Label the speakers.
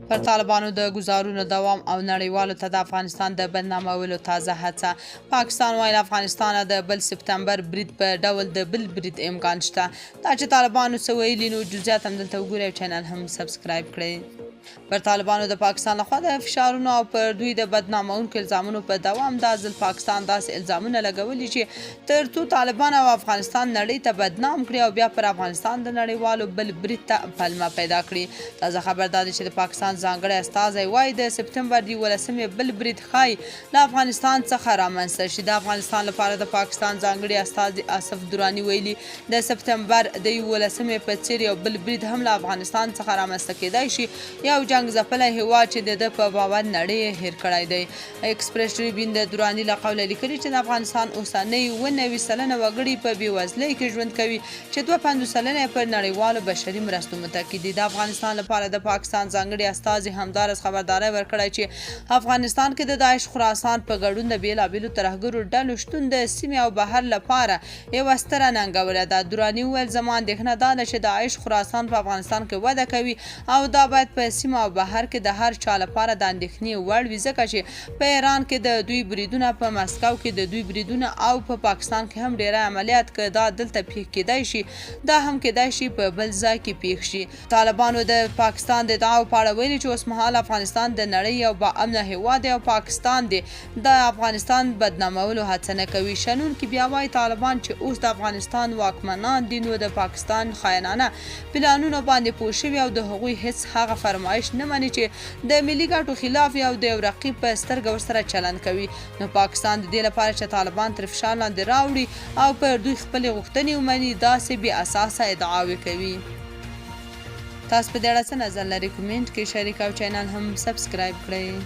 Speaker 1: پر طالبانو د ګزارونو دوام او نړیوالو ته د افغانستان د بدنامولو تازه هڅه. پاکستان وایي افغانستان د بل سپتمبر برید په ډول د بل برید امکان شته. دا چې طالبانو څه ویلي نو جزئیات هم دلته وګورئ او چینل هم سبسکرایب کړئ. پر طالبانو د پاکستان لخوا د فشارونو او پر دوی د بدنامونکو الزامونو په دوام دا ځل پاکستان داسې الزامونه لګولي چې تر څو طالبان او افغانستان نړۍ ته بدنام کړي او بیا پر افغانستان د نړیوالو بل برید ته پلمه پیدا کړي. تازه خبر دا دی چې د پاکستان ځانګړی استازی وایي د سپتمبر 11 بل برید ښایي له افغانستان څخه رامنځته شي. د افغانستان لپاره د پاکستان ځانګړي استازي آصف دراني ویلي د سپتمبر د 11 په څېر یو بل برید هم له افغانستان څخه رامنځته کېدای شي. یو جنګ ځپلی هېواد چې د په باور نړۍ یې هېر کړی دی. ایکسپریس ټریبیون د دراني له قوله لیکلي چې د افغانستان اوسنۍ 90 سلنه وګړي په بېوزلۍ کې ژوند کوي چې 52 سلنه یې پر نړیوالو بشري مرستو متکي دي. د افغانستان لپاره د پاکستان ځانګړي استازي همدارس خبرداری ورکړی چې افغانستان کې د داعش خراسان په ګډون د بېلابېلو ترهګرو ډلو شتون د سیمې او بهر لپاره یوه ستره ننګوله ده. دراني وویل زما اندېښنه دا ده چې داعش خراسان په افغانستان کې وده کوي او دا باید په سیمه او بهر کې د هر چا لپاره د اندېښنې وړ وي ځکه چې په ایران کې د دوی بریدونه، په مسکو کې د دوی بریدونه او په پاکستان کې هم ډیری عملیات که دا دلته پیښ کېدای شي دا هم کېدای شي په بل ځای کې پیښ شي. طالبانو د پاکستان د ادعاو په اړه ویلي چې اوسمهال افغانستان د نړۍ یو باامنه هېواد دی او پاکستان د افغانستان بدنامولو هڅه نه کوي. شنونکي بیا وایي طالبان چې اوس د افغانستان واکمنان دي نو د پاکستان خاینانه پلانونو باندې پوه شوي او د هغوی هیڅ هغه فرمایش نه مني چې د ملي ګټو خلاف یو د یو رقیب په سترګه ورسره چلند کوي. نو پاکستان د دې لپاره چې طالبان تر فشار لاندې راوړي او پر دوی خپلې غوښتنې ومني داسې بې اساسه ادعاوې کوي. تاسو په دې اړه څه نظر لرئ؟ کومنټ کې شریک او چینل هم سبسکرایب کړئ.